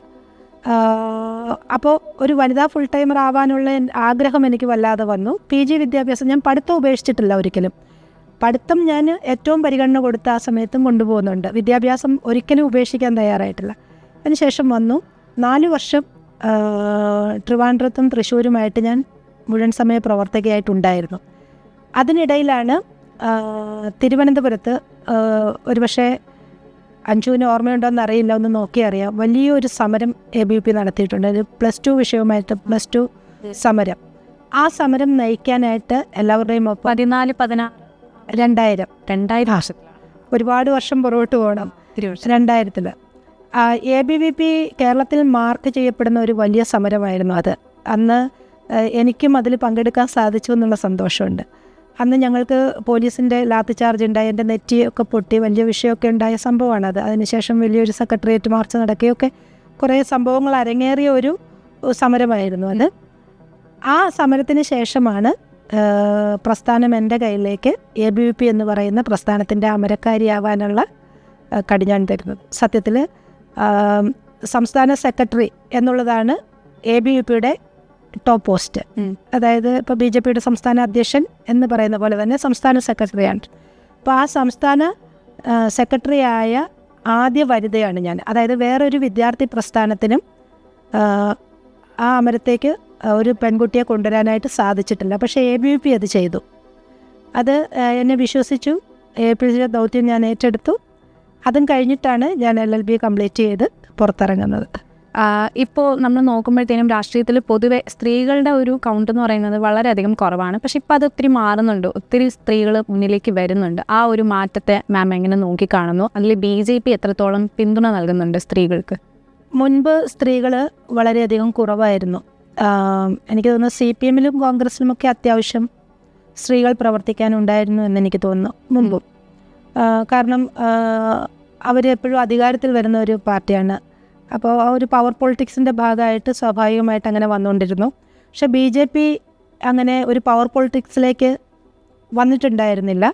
അപ്പോൾ ഒരു വനിതാ ഫുൾ ടൈമർ ആവാനുള്ള ആഗ്രഹം എനിക്ക് വല്ലാതെ വന്നു. PG വിദ്യാഭ്യാസം ഞാൻ പഠിത്തം ഉപേക്ഷിച്ചിട്ടില്ല ഒരിക്കലും. പഠിത്തം ഞാൻ ഏറ്റവും പരിഗണന കൊടുത്ത ആ സമയത്തും കൊണ്ടുപോകുന്നുണ്ട്. വിദ്യാഭ്യാസം ഒരിക്കലും ഉപേക്ഷിക്കാൻ തയ്യാറായിട്ടില്ല. അതിനുശേഷം വന്നു 4 വർഷം ട്രിവാൻഡ്രത്തും തൃശ്ശൂരുമായിട്ട് ഞാൻ മുഴുവൻ സമയ പ്രവർത്തകയായിട്ടുണ്ടായിരുന്നു. അതിനിടയിലാണ് തിരുവനന്തപുരത്ത്, ഒരുപക്ഷെ അഞ്ജുവിന് ഓർമ്മയുണ്ടോയെന്ന് അറിയില്ല, ഒന്ന് നോക്കി അറിയാം, വലിയൊരു സമരം ABVP നടത്തിയിട്ടുണ്ട്. ഒരു +2 വിഷയവുമായിട്ട് +2 സമരം. ആ സമരം നയിക്കാനായിട്ട് എല്ലാവരുടെയും ഒപ്പം 2000 ഒരുപാട് വർഷം പുറകോട്ട് പോകണം. 2000 ABVP കേരളത്തിൽ മാർക്ക് ചെയ്യപ്പെടുന്ന ഒരു വലിയ സമരമായിരുന്നു അത്. അന്ന് എനിക്കും അതിൽ പങ്കെടുക്കാൻ സാധിച്ചു എന്നുള്ള സന്തോഷമുണ്ട്. അന്ന് ഞങ്ങൾക്ക് പോലീസിൻ്റെ ലാത്തി ചാർജ് ഉണ്ടായി, എൻ്റെ നെറ്റിയൊക്കെ പൊട്ടി, വലിയ വിഷയമൊക്കെ ഉണ്ടായ സംഭവമാണത്. അതിനുശേഷം വലിയൊരു സെക്രട്ടേറിയറ്റ് മാർച്ച് നടക്കുകയൊക്കെ കുറേ സംഭവങ്ങൾ അരങ്ങേറിയ ഒരു സമരമായിരുന്നു അത്. ആ സമരത്തിന് ശേഷമാണ് പ്രസ്ഥാനം എൻ്റെ കയ്യിലേക്ക് ABVP എന്ന് പറയുന്ന പ്രസ്ഥാനത്തിൻ്റെ അമരക്കാരിയാവാനുള്ള കടിഞ്ഞാൺ തരുന്നത്. സത്യത്തിൽ സംസ്ഥാന സെക്രട്ടറി എന്നുള്ളതാണ് ABVPയുടെ ടോപ്പ് പോസ്റ്റ്. അതായത് ഇപ്പോൾ BJPയുടെ സംസ്ഥാന അധ്യക്ഷൻ എന്ന് പറയുന്ന പോലെ തന്നെ സംസ്ഥാന സെക്രട്ടറിയാണ്. അപ്പോൾ ആ സംസ്ഥാന സെക്രട്ടറിയായ ആദ്യ വനിതയാണ് ഞാൻ. അതായത് വേറൊരു വിദ്യാർത്ഥി പ്രസ്ഥാനത്തിനും ആ അമരത്തേക്ക് ഒരു പെൺകുട്ടിയെ കൊണ്ടുവരാനായിട്ട് സാധിച്ചിട്ടില്ല. പക്ഷേ ABVP അത് ചെയ്തു. അത് എന്നെ വിശ്വസിച്ചു. ABVPയുടെ ദൗത്യം ഞാൻ ഏറ്റെടുത്തു. അതും കഴിഞ്ഞിട്ടാണ് ഞാൻ LLB കംപ്ലീറ്റ് ചെയ്ത് പുറത്തിറങ്ങുന്നത്. ഇപ്പോൾ നമ്മൾ നോക്കുമ്പോഴത്തേനും രാഷ്ട്രീയത്തിൽ പൊതുവെ സ്ത്രീകളുടെ ഒരു കൗണ്ട് എന്ന് പറയുന്നത് വളരെയധികം കുറവാണ്. പക്ഷെ ഇപ്പോൾ അത് ഒത്തിരി മാറുന്നുണ്ട്, ഒത്തിരി സ്ത്രീകൾ മുന്നിലേക്ക് വരുന്നുണ്ട്. ആ ഒരു മാറ്റത്തെ മാം എങ്ങനെ നോക്കിക്കാണുന്നു? അതിൽ BJP എത്രത്തോളം പിന്തുണ നൽകുന്നുണ്ട് സ്ത്രീകൾക്ക്? മുൻപ് സ്ത്രീകൾ വളരെയധികം കുറവായിരുന്നു. എനിക്ക് തോന്നുന്നു CPMലും കോൺഗ്രസിലുമൊക്കെ അത്യാവശ്യം സ്ത്രീകൾ പ്രവർത്തിക്കാനുണ്ടായിരുന്നു എന്നെനിക്ക് തോന്നുന്നു മുമ്പും. കാരണം അവരെപ്പോഴും അധികാരത്തിൽ വരുന്ന ഒരു പാർട്ടിയാണ്. അപ്പോൾ ആ ഒരു പവർ പൊളിറ്റിക്സിൻ്റെ ഭാഗമായിട്ട് സ്വാഭാവികമായിട്ട് അങ്ങനെ വന്നുകൊണ്ടിരുന്നു. പക്ഷേ BJP അങ്ങനെ ഒരു പവർ പൊളിറ്റിക്സിലേക്ക് വന്നിട്ടുണ്ടായിരുന്നില്ല.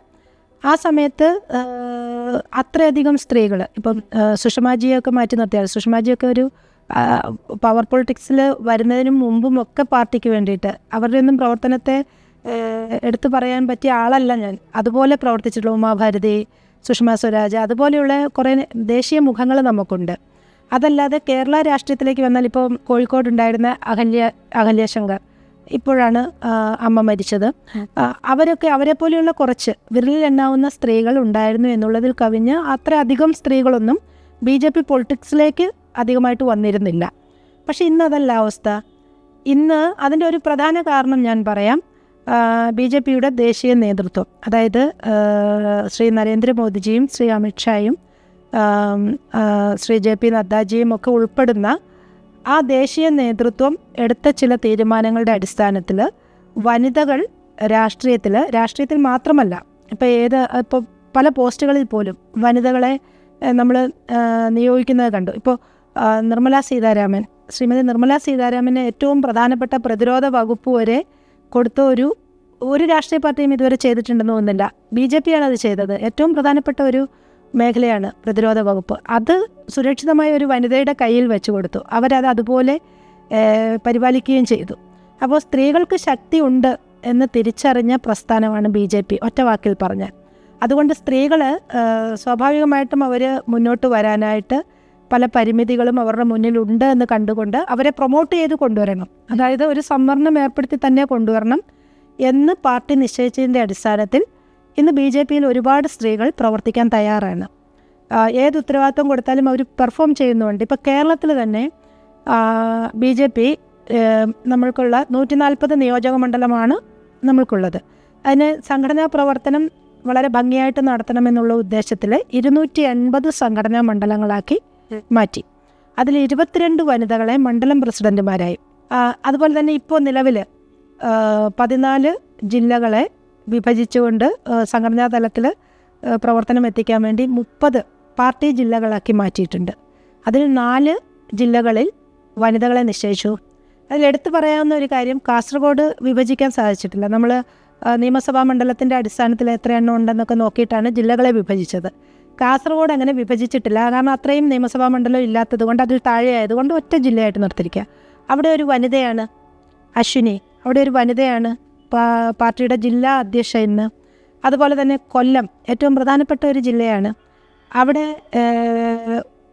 ആ സമയത്ത് അത്രയധികം സ്ത്രീകൾ, ഇപ്പം സുഷമാജിയൊക്കെ മാറ്റി നിർത്തിയാൽ, സുഷമാജിയൊക്കെ ഒരു പവർ പൊളിറ്റിക്സിൽ വരുന്നതിനും മുമ്പും ഒക്കെ പാർട്ടിക്ക് വേണ്ടിയിട്ട് അവരുടെ ഒന്നും പ്രവർത്തനത്തെ എടുത്തു പറയാൻ പറ്റിയ ആളല്ല ഞാൻ. അതുപോലെ പ്രവർത്തിച്ചിട്ടുള്ള ഉമാഭാരതി, സുഷമ സ്വരാജ്, അതുപോലെയുള്ള കുറേ ദേശീയ മുഖങ്ങൾ നമുക്കുണ്ട്. അതല്ലാതെ കേരള രാഷ്ട്രീയത്തിലേക്ക് വന്നാൽ ഇപ്പോൾ കോഴിക്കോടുണ്ടായിരുന്ന അഹല്യ ശങ്കർ, ഇപ്പോഴാണ് അമ്മ മരിച്ചത്. അവരൊക്കെ അവരെപ്പോലെയുള്ള കുറച്ച് വിരലിലെണ്ണാവുന്ന സ്ത്രീകൾ ഉണ്ടായിരുന്നു എന്നുള്ളതിൽ കവിഞ്ഞ് അത്ര അധികം സ്ത്രീകളൊന്നും BJP പൊളിറ്റിക്സിലേക്ക് അധികമായിട്ട് വന്നിരുന്നില്ല. പക്ഷേ ഇന്ന് അതല്ല അവസ്ഥ. ഇന്ന് അതിൻ്റെ ഒരു പ്രധാന കാരണം ഞാൻ പറയാം. BJPയുടെ ദേശീയ നേതൃത്വം, അതായത് ശ്രീ നരേന്ദ്രമോദിജിയും ശ്രീ അമിത്ഷായും ശ്രീ JP നദ്ദാജിയും ഒക്കെ ഉൾപ്പെടുന്ന ആ ദേശീയ നേതൃത്വം എടുത്ത ചില തീരുമാനങ്ങളുടെ അടിസ്ഥാനത്തിൽ വനിതകൾ രാഷ്ട്രീയത്തിൽ മാത്രമല്ല, ഇപ്പോൾ പല പോസ്റ്റുകളിൽ പോലും വനിതകളെ നമ്മൾ നിയോഗിക്കുന്നത് കണ്ടു. ഇപ്പോൾ നിർമ്മല സീതാരാമൻ ശ്രീമതി നിർമ്മല സീതാരാമന് ഏറ്റവും പ്രധാനപ്പെട്ട പ്രതിരോധ വകുപ്പ് വരെ കൊടുത്ത ഒരു രാഷ്ട്രീയ പാർട്ടിയും ഇതുവരെ ചെയ്തിട്ടുണ്ടെന്ന് തോന്നുന്നില്ല. BJP ആണ് അത് ചെയ്തത്. ഏറ്റവും പ്രധാനപ്പെട്ട ഒരു മേഖലയാണ് പ്രതിരോധ വകുപ്പ്. അത് സുരക്ഷിതമായ ഒരു വനിതയുടെ കയ്യിൽ വെച്ച് കൊടുത്തു. അവരത് അതുപോലെ പരിപാലിക്കുകയും ചെയ്തു. അപ്പോൾ സ്ത്രീകൾക്ക് ശക്തി ഉണ്ട് എന്ന് തിരിച്ചറിഞ്ഞ പ്രസ്ഥാനമാണ് BJP, ഒറ്റ വാക്കിൽ പറഞ്ഞാൽ. അതുകൊണ്ട് സ്ത്രീകൾ സ്വാഭാവികമായിട്ടും അവർ മുന്നോട്ട് വരാനായിട്ട് പല പരിമിതികളും അവരുടെ മുന്നിലുണ്ട് എന്ന് കണ്ടുകൊണ്ട് അവരെ പ്രൊമോട്ട് ചെയ്ത് കൊണ്ടുവരണം. അതായത് ഒരു സംവരണം ഏർപ്പെടുത്തി തന്നെ കൊണ്ടുവരണം എന്ന് പാർട്ടി നിശ്ചയിച്ചതിൻ്റെ അടിസ്ഥാനത്തിൽ ഇന്ന് BJPയിൽ ഒരുപാട് സ്ത്രീകൾ പ്രവർത്തിക്കാൻ തയ്യാറാണ്. ഏത് ഉത്തരവാദിത്വം കൊടുത്താലും അവർ പെർഫോം ചെയ്യുന്നുണ്ട്. ഇപ്പോൾ കേരളത്തിൽ തന്നെ BJP നമ്മൾക്കുള്ള 140 നിയോജക മണ്ഡലമാണ് നമ്മൾക്കുള്ളത്. അതിന് സംഘടനാ പ്രവർത്തനം വളരെ ഭംഗിയായിട്ട് നടത്തണമെന്നുള്ള ഉദ്ദേശത്തിൽ 280 സംഘടനാ മണ്ഡലങ്ങളാക്കി മാറ്റി. അതിൽ 22 വനിതകളെ മണ്ഡലം പ്രസിഡന്റുമാരായി. അതുപോലെ തന്നെ ഇപ്പോൾ നിലവിൽ 14 ജില്ലകളെ വിഭജിച്ചുകൊണ്ട് സംഘടനാ തലത്തിൽ പ്രവർത്തനം എത്തിക്കാൻ വേണ്ടി 30 പാർട്ടി ജില്ലകളാക്കി മാറ്റിയിട്ടുണ്ട്. അതിൽ 4 ജില്ലകളിൽ വനിതകളെ നിശ്ചയിച്ചു. അതിലെടുത്ത് പറയാവുന്ന ഒരു കാര്യം, കാസർഗോഡ് വിഭജിക്കാൻ സാധിച്ചിട്ടില്ല. നമ്മൾ നിയമസഭാ മണ്ഡലത്തിൻ്റെ അടിസ്ഥാനത്തിൽ എത്ര എണ്ണം ഉണ്ടെന്നൊക്കെ നോക്കിയിട്ടാണ് ജില്ലകളെ വിഭജിച്ചത്. കാസർഗോഡ് അങ്ങനെ വിഭജിച്ചിട്ടില്ല. കാരണം അത്രയും നിയമസഭാ മണ്ഡലം ഇല്ലാത്തത് കൊണ്ട്, അതിൽ താഴെ ആയതുകൊണ്ട് ഒറ്റ ജില്ലയായിട്ട് നിർത്തിയിരിക്കുക. അവിടെ ഒരു വനിതയാണ് അശ്വിനി, അവിടെ ഒരു വനിതയാണ് പാർട്ടിയുടെ ജില്ലാ അധ്യക്ഷ ഇന്ന്. അതുപോലെ തന്നെ കൊല്ലം ഏറ്റവും പ്രധാനപ്പെട്ട ഒരു ജില്ലയാണ്. അവിടെ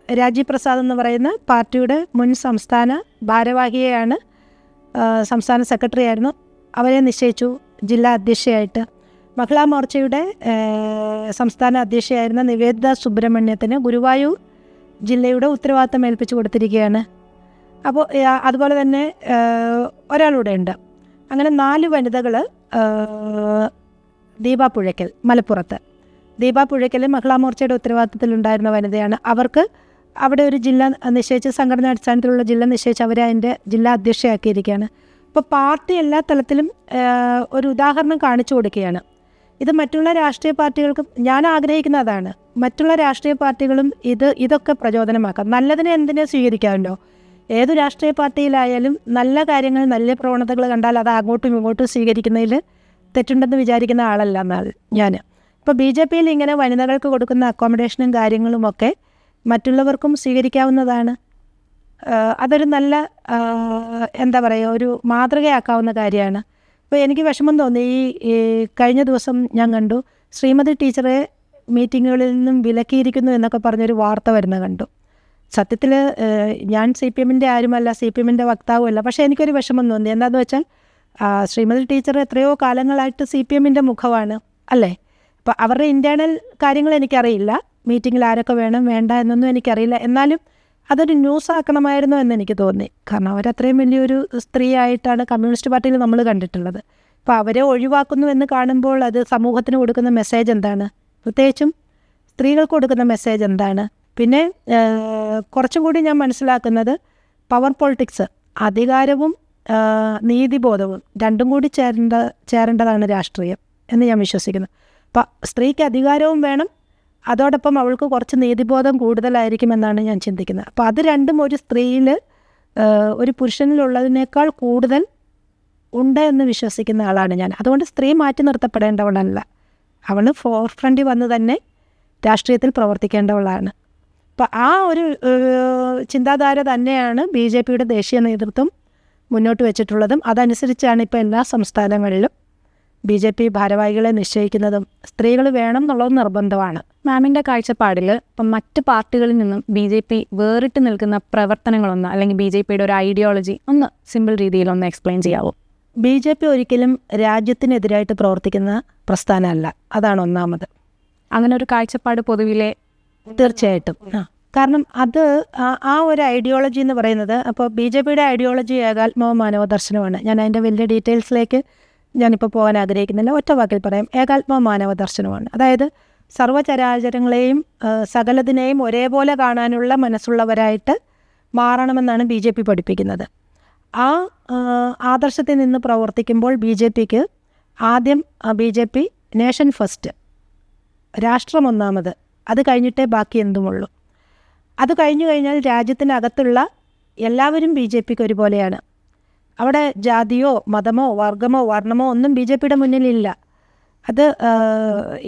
രാജീവ് പ്രസാദ് എന്ന് പറയുന്ന പാർട്ടിയുടെ മുൻ സംസ്ഥാന ഭാരവാഹിയെയാണ്, സംസ്ഥാന സെക്രട്ടറി ആയിരുന്നു, അവരെ നിശ്ചയിച്ചു ജില്ലാ അധ്യക്ഷയായിട്ട്. മഹിളാ മോർച്ചയുടെ സംസ്ഥാന അധ്യക്ഷയായിരുന്ന നിവേദിത സുബ്രഹ്മണ്യത്തിന് ഗുരുവായൂർ ജില്ലയുടെ ഉത്തരവാദിത്തം ഏൽപ്പിച്ചു കൊടുത്തിരിക്കുകയാണ്. അപ്പോൾ അതുപോലെ തന്നെ ഒരാളൂടെ ഉണ്ട്. അങ്ങനെ 4 വനിതകൾ. ദീപ പുഴയ്ക്കൽ മലപ്പുറത്ത്, ദീപ പുഴയ്ക്കൽ മഹിളാ മോർച്ചയുടെ ഉത്തരവാദിത്തത്തിലുണ്ടായിരുന്ന വനിതയാണ്. അവർക്ക് അവിടെ ഒരു ജില്ല നിശ്ചയിച്ച്, സംഘടനാ അടിസ്ഥാനത്തിലുള്ള ജില്ല നിശ്ചയിച്ച് അവരെ അതിൻ്റെ ജില്ലാ അധ്യക്ഷയാക്കിയിരിക്കുകയാണ്. ഇപ്പോൾ പാർട്ടി എല്ലാ തലത്തിലും ഒരു ഉദാഹരണം കാണിച്ചു കൊടുക്കുകയാണ്. ഇത് മറ്റുള്ള രാഷ്ട്രീയ പാർട്ടികൾക്കും, ഞാൻ ആഗ്രഹിക്കുന്ന അതാണ്, മറ്റുള്ള രാഷ്ട്രീയ പാർട്ടികളും ഇതൊക്കെ പ്രചോദനമാക്കാം. നല്ലതിനെ എന്തിനെ സ്വീകരിക്കാമല്ലോ. ഏതു രാഷ്ട്രീയ പാർട്ടിയിലായാലും നല്ല കാര്യങ്ങൾ, നല്ല പ്രവണതകൾ കണ്ടാൽ അത് അങ്ങോട്ടും ഇങ്ങോട്ടും സ്വീകരിക്കുന്നതിൽ തെറ്റുണ്ടെന്ന് വിചാരിക്കുന്ന ആളല്ല എന്നാണ് ഞാൻ. ഇപ്പോൾ BJPയിൽ ഇങ്ങനെ വനിതകൾക്ക് കൊടുക്കുന്ന അക്കോമഡേഷനും കാര്യങ്ങളുമൊക്കെ മറ്റുള്ളവർക്കും സ്വീകരിക്കാവുന്നതാണ്. അതൊരു നല്ല എന്താ പറയുക, ഒരു മാതൃകയാക്കാവുന്ന കാര്യമാണ്. ഇപ്പോൾ എനിക്ക് വിഷമം തോന്നി, ഈ കഴിഞ്ഞ ദിവസം ഞാൻ കണ്ടു ശ്രീമതി ടീച്ചറെ മീറ്റിങ്ങുകളിൽ നിന്നും വിലക്കിയിരിക്കുന്നു എന്നൊക്കെ പറഞ്ഞൊരു വാർത്ത വരുന്നത് കണ്ടു. സത്യത്തിൽ ഞാൻ CPMൻ്റെ ആരുമല്ല, CPMൻ്റെ വക്താവുമല്ല. പക്ഷേ എനിക്കൊരു വിഷമം തോന്നി. എന്താണെന്ന് വെച്ചാൽ ശ്രീമതി ടീച്ചർ എത്രയോ കാലങ്ങളായിട്ട് CPMൻ്റെ മുഖമാണ് അല്ലേ. അപ്പോൾ അവരുടെ ഇൻറ്റേർണൽ കാര്യങ്ങൾ എനിക്കറിയില്ല, മീറ്റിങ്ങിൽ ആരൊക്കെ വേണം വേണ്ട എന്നൊന്നും എനിക്കറിയില്ല. എന്നാലും അതൊരു ന്യൂസ് ആക്കണമായിരുന്നു എന്നെനിക്ക് തോന്നി. കാരണം അവരത്രയും വലിയൊരു സ്ത്രീ ആയിട്ടാണ് കമ്മ്യൂണിസ്റ്റ് പാർട്ടിയിൽ നമ്മൾ കണ്ടിട്ടുള്ളത്. അപ്പോൾ അവരെ ഒഴിവാക്കുന്നു എന്ന് കാണുമ്പോൾ അത് സമൂഹത്തിന് കൊടുക്കുന്ന മെസ്സേജ് എന്താണ്, പ്രത്യേകിച്ചും സ്ത്രീകൾക്ക് കൊടുക്കുന്ന മെസ്സേജ് എന്താണ്? പിന്നെ കുറച്ചും കൂടി ഞാൻ മനസ്സിലാക്കുന്നത്, പൊളിറ്റിക്സ്, അധികാരവും നീതിബോധവും രണ്ടും കൂടി ചേരേണ്ടതാണ് രാഷ്ട്രീയം എന്ന് ഞാൻ വിശ്വസിക്കുന്നു. അപ്പം സ്ത്രീക്ക് അധികാരവും വേണം, അതോടൊപ്പം അവൾക്ക് കുറച്ച് നീതിബോധം കൂടുതലായിരിക്കുമെന്നാണ് ഞാൻ ചിന്തിക്കുന്നത്. അപ്പോൾ അത് രണ്ടും ഒരു സ്ത്രീയിൽ, ഒരു പുരുഷനിലുള്ളതിനേക്കാൾ കൂടുതൽ ഉണ്ട് എന്ന് വിശ്വസിക്കുന്ന ആളാണ് ഞാൻ. അതുകൊണ്ട് സ്ത്രീ മാറ്റി നിർത്തപ്പെടേണ്ടവളല്ല, അവൾ ഫോർ ഫ്രണ്ടിൽ വന്ന് തന്നെ രാഷ്ട്രീയത്തിൽ പ്രവർത്തിക്കേണ്ടവളാണ്. അപ്പോൾ ആ ഒരു ചിന്താധാര തന്നെയാണ് BJPയുടെ ദേശീയ നേതൃത്വം മുന്നോട്ട് വെച്ചിട്ടുള്ളതും. അതനുസരിച്ചാണ് ഇപ്പോൾ എല്ലാ സംസ്ഥാനങ്ങളിലും BJP ഭാരവാഹികളെ നിശ്ചയിക്കുന്നതും. സ്ത്രീകൾ വേണം എന്നുള്ളത് നിർബന്ധമാണ്. മാമിൻ്റെ കാഴ്ചപ്പാടിൽ ഇപ്പം മറ്റ് പാർട്ടികളിൽ നിന്നും BJP വേറിട്ട് നിൽക്കുന്ന പ്രവർത്തനങ്ങളൊന്ന്, അല്ലെങ്കിൽ BJPയുടെ ഒരു ഐഡിയോളജി ഒന്ന് സിമ്പിൾ രീതിയിൽ ഒന്ന് എക്സ്പ്ലെയിൻ ചെയ്യാവോ? BJP ഒരിക്കലും രാജ്യത്തിനെതിരായിട്ട് പ്രവർത്തിക്കുന്ന പ്രസ്ഥാനമല്ല, അതാണ് ഒന്നാമത്. അങ്ങനെ ഒരു കാഴ്ചപ്പാട് പൊതുവിലെ തീർച്ചയായിട്ടും. കാരണം അത് ആ ഒരു ഐഡിയോളജി എന്ന് പറയുന്നത്, അപ്പോൾ BJPയുടെ ഐഡിയോളജി ഏകാത്മവും മാനവദർശനമാണ്. ഞാൻ അതിൻ്റെ വലിയ ഡീറ്റെയിൽസിലേക്ക് ഞാനിപ്പോൾ പോകാൻ ആഗ്രഹിക്കുന്നില്ല, ഒറ്റ വാക്കിൽ പറയാം. ഏകാത്മ മാനവദർശനമാണ്. അതായത് സർവ്വചരാചരങ്ങളെയും സകലതിനെയും ഒരേപോലെ കാണാനുള്ള മനസ്സുള്ളവരായിട്ട് മാറണമെന്നാണ് BJP പഠിപ്പിക്കുന്നത്. ആ ആദർശത്തിൽ നിന്ന് പ്രവർത്തിക്കുമ്പോൾ BJPക്ക് ആദ്യം BJP നേഷൻ ഫസ്റ്റ്, രാഷ്ട്രം ഒന്നാമത്, അത് കഴിഞ്ഞിട്ടേ ബാക്കി എന്തുമുള്ളൂ. അത് കഴിഞ്ഞു കഴിഞ്ഞാൽ രാജ്യത്തിനകത്തുള്ള എല്ലാവരും ബി ജെ പിക്ക് ഒരുപോലെയാണ്. അവിടെ ജാതിയോ മതമോ വർഗമോ വർണ്ണമോ ഒന്നും ബി ജെ പിയുടെ മുന്നിലില്ല. അത്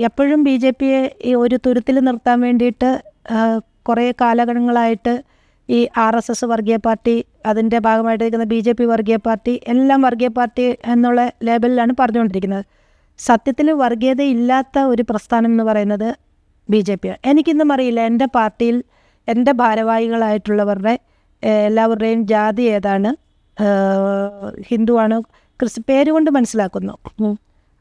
എപ്പോഴും ബി ജെ പിയെ ഈ ഒരു തുരുത്തിൽ നിർത്താൻ വേണ്ടിയിട്ട് കുറേ കാലഘട്ടങ്ങളായിട്ട് ഈ RSS വർഗീയ പാർട്ടി, അതിൻ്റെ ഭാഗമായിട്ടിരിക്കുന്ന BJP വർഗീയ പാർട്ടി, എല്ലാം വർഗീയ പാർട്ടി എന്നുള്ള ലേബലിലാണ് പറഞ്ഞുകൊണ്ടിരിക്കുന്നത്. സത്യത്തിൽ വർഗീയതയില്ലാത്ത ഒരു പ്രസ്ഥാനം എന്ന് പറയുന്നത് BJP. എനിക്കിന്നും അറിയില്ല എൻ്റെ പാർട്ടിയിൽ എൻ്റെ ഭാരവാഹികളായിട്ടുള്ളവരുടെ എല്ലാവരുടെയും ജാതി ഏതാണ്, ഹിന്ദുവാണോ പേരുകൊണ്ട് മനസ്സിലാക്കുന്നു,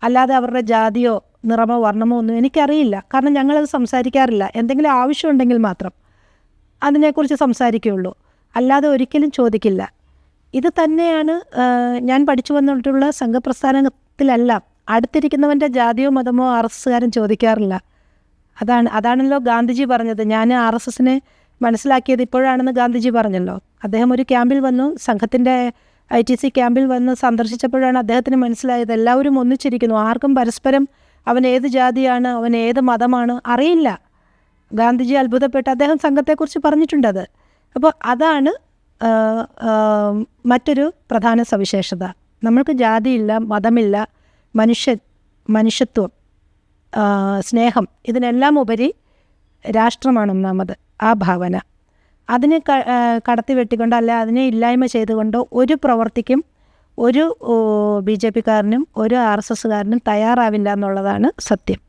അല്ലാതെ അവരുടെ ജാതിയോ നിറമോ വർണ്ണമോ ഒന്നും എനിക്കറിയില്ല. കാരണം ഞങ്ങളത് സംസാരിക്കാറില്ല. എന്തെങ്കിലും ആവശ്യമുണ്ടെങ്കിൽ മാത്രം അതിനെക്കുറിച്ച് സംസാരിക്കുകയുള്ളൂ, അല്ലാതെ ഒരിക്കലും ചോദിക്കില്ല. ഇത് തന്നെയാണ് ഞാൻ പഠിച്ചു വന്നിട്ടുള്ള സംഘപ്രസ്ഥാനത്തിലെല്ലാം. അടുത്തിരിക്കുന്നവൻ്റെ ജാതിയോ മതമോ RSSകാരൻ ചോദിക്കാറില്ല. അതാണല്ലോ ഗാന്ധിജി പറഞ്ഞത്. ഞാൻ RSSനെ മനസ്സിലാക്കിയത് ഇപ്പോഴാണെന്ന് ഗാന്ധിജി പറഞ്ഞല്ലോ. അദ്ദേഹം ഒരു ക്യാമ്പിൽ വന്നു, സംഘത്തിൻ്റെ ITC ക്യാമ്പിൽ വന്ന് സന്ദർശിച്ചപ്പോഴാണ് അദ്ദേഹത്തിന് മനസ്സിലായത് എല്ലാവരും ഒന്നിച്ചിരിക്കുന്നു, ആർക്കും പരസ്പരം അവൻ ഏത് ജാതിയാണ്, അവൻ ഏത് മതമാണ് അറിയില്ല. ഗാന്ധിജി അത്ഭുതപ്പെട്ട് അദ്ദേഹം സംഘത്തെക്കുറിച്ച് പറഞ്ഞിട്ടുണ്ടത്. അപ്പോൾ അതാണ് മറ്റൊരു പ്രധാന സവിശേഷത. നമ്മൾക്ക് ജാതിയില്ല, മതമില്ല, മനുഷ്യത്വം, സ്നേഹം, ഇതിനെല്ലാം ഉപരി രാഷ്ട്രമാണ് ഒന്നാമത്. ആ ഭാവന അതിനെ കടത്തി വെട്ടിക്കൊണ്ട് അല്ല അതിനെ ഇല്ലായ്മ ചെയ്തുകൊണ്ടോ ഒരു പ്രവർത്തിക്കും ഒരു BJPക്കാരനും ഒരു RSSകാരനും തയ്യാറാവില്ല എന്നുള്ളതാണ് സത്യം.